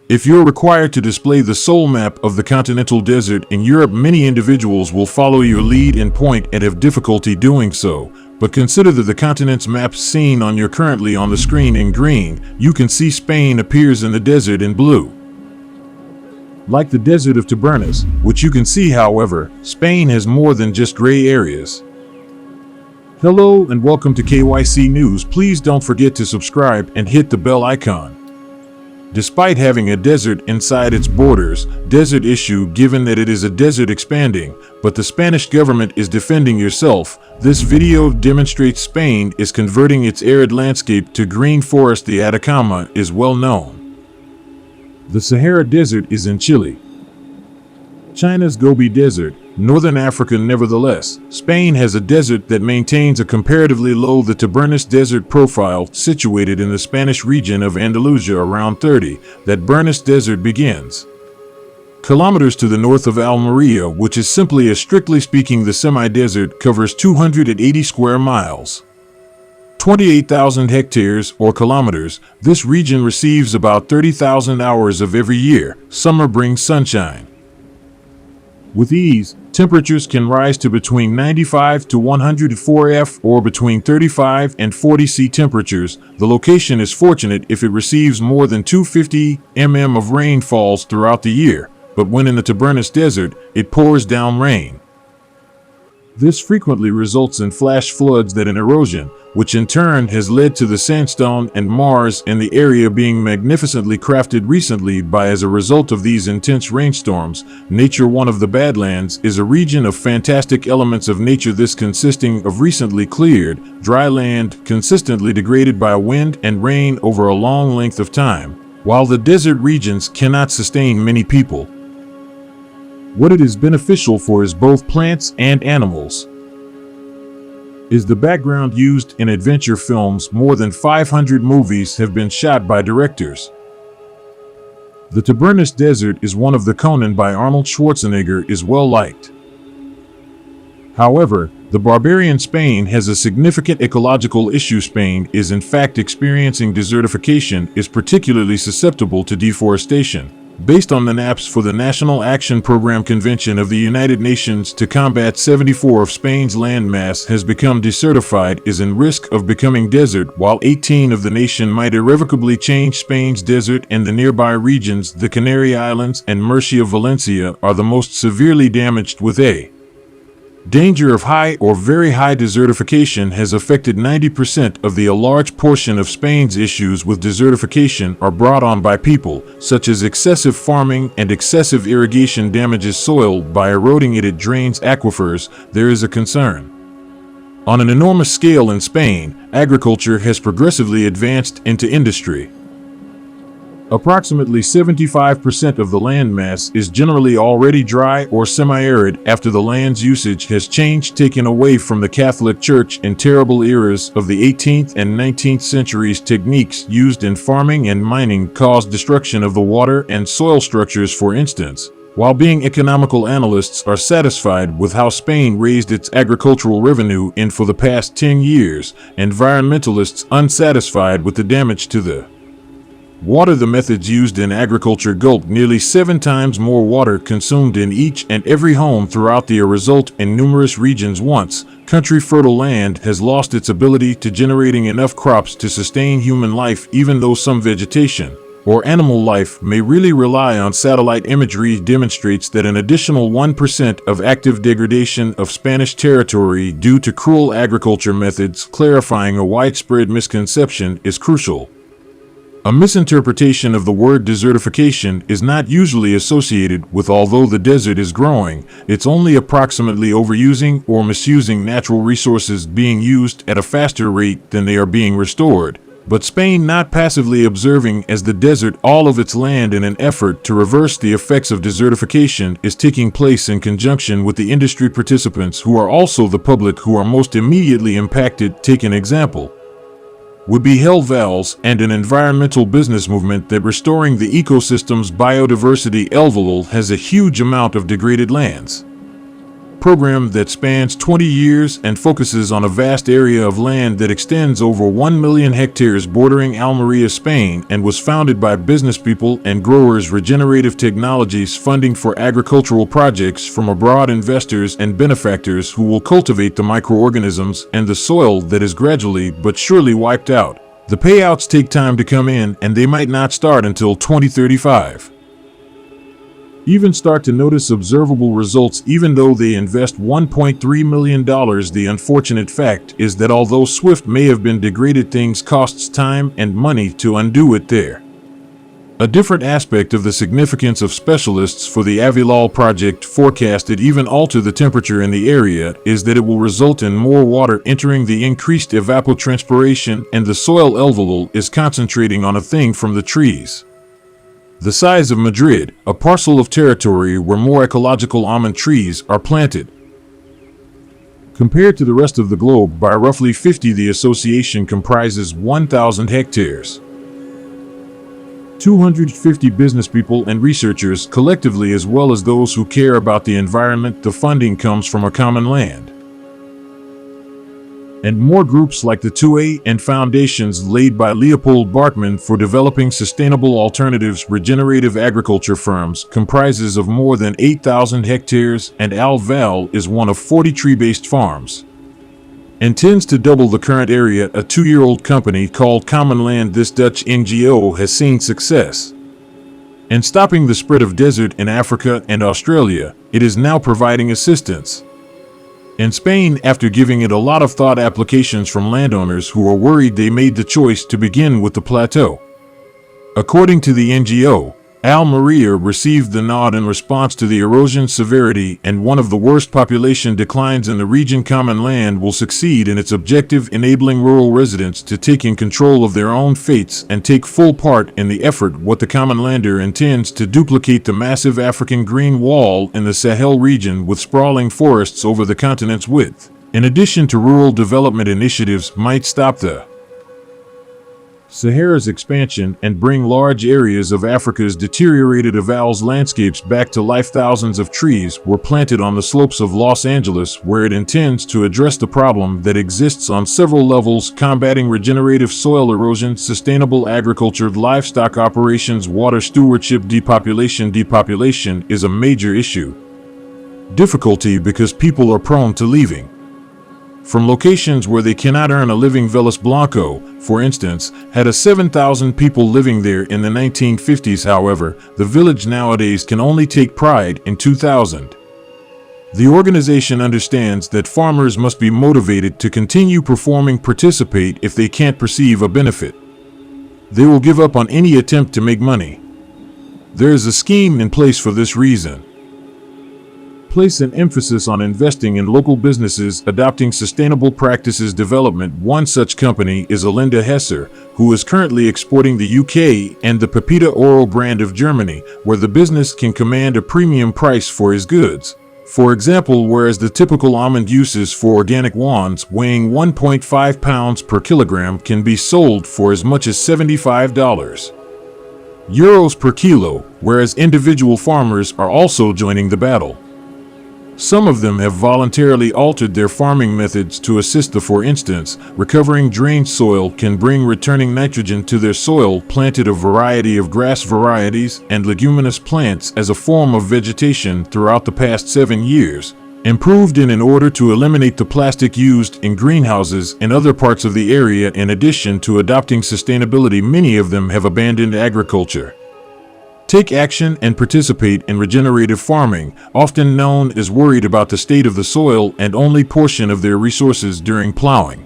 If you're required to display the sole map of the continental desert in Europe, many individuals will follow your lead and point and have difficulty doing so. But consider that the continent's map seen on your currently on the screen in green, you can see Spain appears in the desert in blue. Like the desert of Tabernas, which you can see, however, Spain has more than just gray areas. Hello and welcome to KYC News. Please don't forget to subscribe and hit the bell icon. Despite having a desert inside its borders, desert issue given that it is a desert expanding, but the Spanish government is defending yourself. This video demonstrates Spain is converting its arid landscape to green forest. The Atacama is well known. The Sahara Desert is in Chile. China's Gobi Desert, Northern Africa. Nevertheless, Spain has a desert that maintains a comparatively low the Tabernas Desert profile, situated in the Spanish region of Andalusia around 30, that Tabernas Desert begins. Kilometers to the north of Almeria, which is simply strictly speaking the semi-desert, covers 280 square miles. 28,000 hectares or kilometers. This region receives about 30,000 hours of every year. Summer brings sunshine. With ease, temperatures can rise to between 95 to 104 F or between 35 and 40 C temperatures. The location is fortunate if it receives more than 250 mm of rain falls throughout the year, but when in the Tabernas Desert, it pours down rain. This frequently results in flash floods that and erosion, which in turn has led to the sandstone and Mars in the area being magnificently crafted recently by as a result of these intense rainstorms. Nature. One of the Badlands is a region of fantastic elements of nature, this consisting of recently cleared, dry land consistently degraded by wind and rain over a long length of time, while the desert regions cannot sustain many people. What it is beneficial for is both plants and animals. Is the background used in adventure films. More than 500 movies have been shot by directors. The Tabernas Desert is one of the Conan by Arnold Schwarzenegger is well liked. However, the barbarian Spain has a significant ecological issue. Spain is in fact experiencing desertification, is particularly susceptible to deforestation. Based on the maps for the National Action Program Convention of the United Nations to combat 74 of Spain's landmass has become desertified, is in risk of becoming desert, while 18 of the nation might irrevocably change. Spain's desert and the nearby regions, the Canary Islands and Murcia, Valencia, are the most severely damaged, with a danger of high or very high desertification has affected 90% of a large portion of Spain's issues with desertification are brought on by people, such as excessive farming and excessive irrigation damages soil by eroding it. It drains aquifers. There is a concern. On an enormous scale in Spain, agriculture has progressively advanced into industry. Approximately 75% of the landmass is generally already dry or semi-arid after the land's usage has changed, taken away from the Catholic Church in terrible eras of the 18th and 19th centuries. Techniques used in farming and mining caused destruction of the water and soil structures. For instance, while being economical, analysts are satisfied with how Spain raised its agricultural revenue in for the past 10 years, environmentalists unsatisfied with the damage to the water. The methods used in agriculture gulp nearly 7 times more water consumed in each and every home throughout the result in numerous regions. Once country fertile land has lost its ability to generating enough crops to sustain human life, even though some vegetation or animal life may really rely on satellite imagery. Demonstrates that an additional 1% of active degradation of Spanish territory due to cruel agriculture methods. Clarifying a widespread misconception is crucial. A misinterpretation of the word desertification is not usually associated with although the desert is growing, it's only approximately overusing or misusing natural resources being used at a faster rate than they are being restored. But Spain not passively observing as the desert all of its land in an effort to reverse the effects of desertification is taking place in conjunction with the industry participants who are also the public who are most immediately impacted. Take an example. Would be Hell Vals and an environmental business movement that restoring the ecosystem's biodiversity. Elvalol has a huge amount of degraded lands. program that spans 20 years and focuses on a vast area of land that extends over 1 million hectares bordering Almeria, Spain, and was founded by businesspeople and growers. Regenerative Technologies funding for agricultural projects from abroad, investors and benefactors who will cultivate the microorganisms and the soil that is gradually but surely wiped out. The payouts take time to come in, and they might not start until 2035. Even start to notice observable results even though they invest $1.3 million. The unfortunate fact is that although swift may have been degraded, things costs time and money to undo it there. A different aspect of the significance of specialists for the Avilal project forecasted even alter the temperature in the area is that it will result in more water entering the increased evapotranspiration, and the soil alveolus is concentrating on a thing from the trees. The size of Madrid, a parcel of territory where more ecological almond trees are planted. Compared to the rest of the globe by roughly 50, the association comprises 1,000 hectares. 250 businesspeople and researchers collectively, as well as those who care about the environment. The funding comes from a common land. And more groups like the 2A and foundations laid by Leopold Bartman for developing sustainable alternatives. Regenerative agriculture firms comprises of more than 8,000 hectares, and Al-Val is one of 40 tree-based farms. Intends to double the current area. A 2-year-old company called Common Land. This Dutch NGO has seen success in stopping the spread of desert in Africa and Australia. It is now providing assistance in Spain after giving it a lot of thought. Applications from landowners who are worried they made the choice to begin with the plateau. According to the NGO, Almeria received the nod in response to the erosion severity and one of the worst population declines in the region. Common Land will succeed in its objective, enabling rural residents to take in control of their own fates and take full part in the effort. What the Common Lander intends to duplicate the massive African green wall in the Sahel region with sprawling forests over the continent's width. In addition to rural development initiatives, might stop the Sahara's expansion and bring large areas of Africa's deteriorated avals landscapes back to life. Thousands of trees were planted on the slopes of Los Angeles, where it intends to address the problem that exists on several levels: combating regenerative soil erosion, sustainable agriculture, livestock operations, water stewardship. Depopulation is a major issue. Difficulty because people are prone to leaving from locations where they cannot earn a living. Velas Blanco, for instance, had 7,000 people living there in the 1950s. However, the village nowadays can only take pride in 2,000. The organization understands that farmers must be motivated to continue participate if they can't perceive a benefit. They will give up on any attempt to make money. There is a scheme in place for this reason. Place an emphasis on investing in local businesses, adopting sustainable practices. Development. One such company is Alinda Hesser, who is currently exporting the UK and the Pepita Oro brand of Germany, where the business can command a premium price for his goods. For example, whereas the typical almond uses for organic wands weighing 1.5 pounds per kilogram can be sold for as much as €75 per kilo, whereas individual farmers are also joining the battle. Some of them have voluntarily altered their farming methods to assist. For instance, recovering drained soil can bring returning nitrogen to their soil. Planted a variety of grass varieties and leguminous plants as a form of vegetation throughout the past 7 years. Improved in order to eliminate the plastic used in greenhouses in other parts of the area. In addition to adopting sustainability, many of them have abandoned agriculture. Take action and participate in regenerative farming, often known as worried about the state of the soil and only portion of their resources during plowing.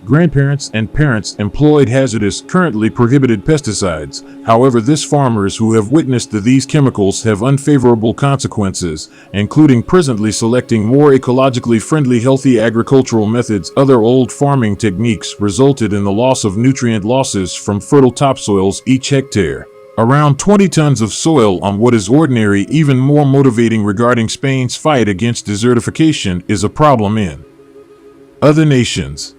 Grandparents and parents employed hazardous, currently prohibited pesticides. However, this farmers who have witnessed that these chemicals have unfavorable consequences, including presently selecting more ecologically friendly, healthy agricultural methods. Other old farming techniques resulted in the loss of nutrient losses from fertile topsoils each hectare. Around 20 tons of soil on what is ordinary. Even more motivating regarding Spain's fight against desertification is a problem in other nations.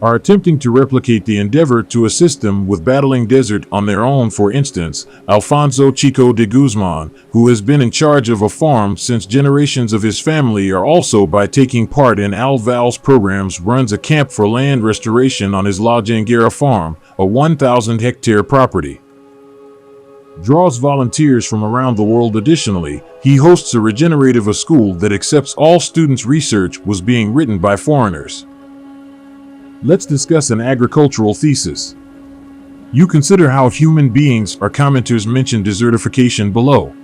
are attempting to replicate the endeavor to assist them with battling desert on their own. For instance, Alfonso Chico de Guzman, who has been in charge of a farm since generations of his family, are also by taking part in Al Val's programs, runs a camp for land restoration on his La Janguera farm, a 1,000-hectare property. Draws volunteers from around the world. Additionally, he hosts a regenerative school that accepts all students. Research was being written by foreigners. Let's discuss an agricultural thesis. You consider how human beings are. Commenters mention desertification below.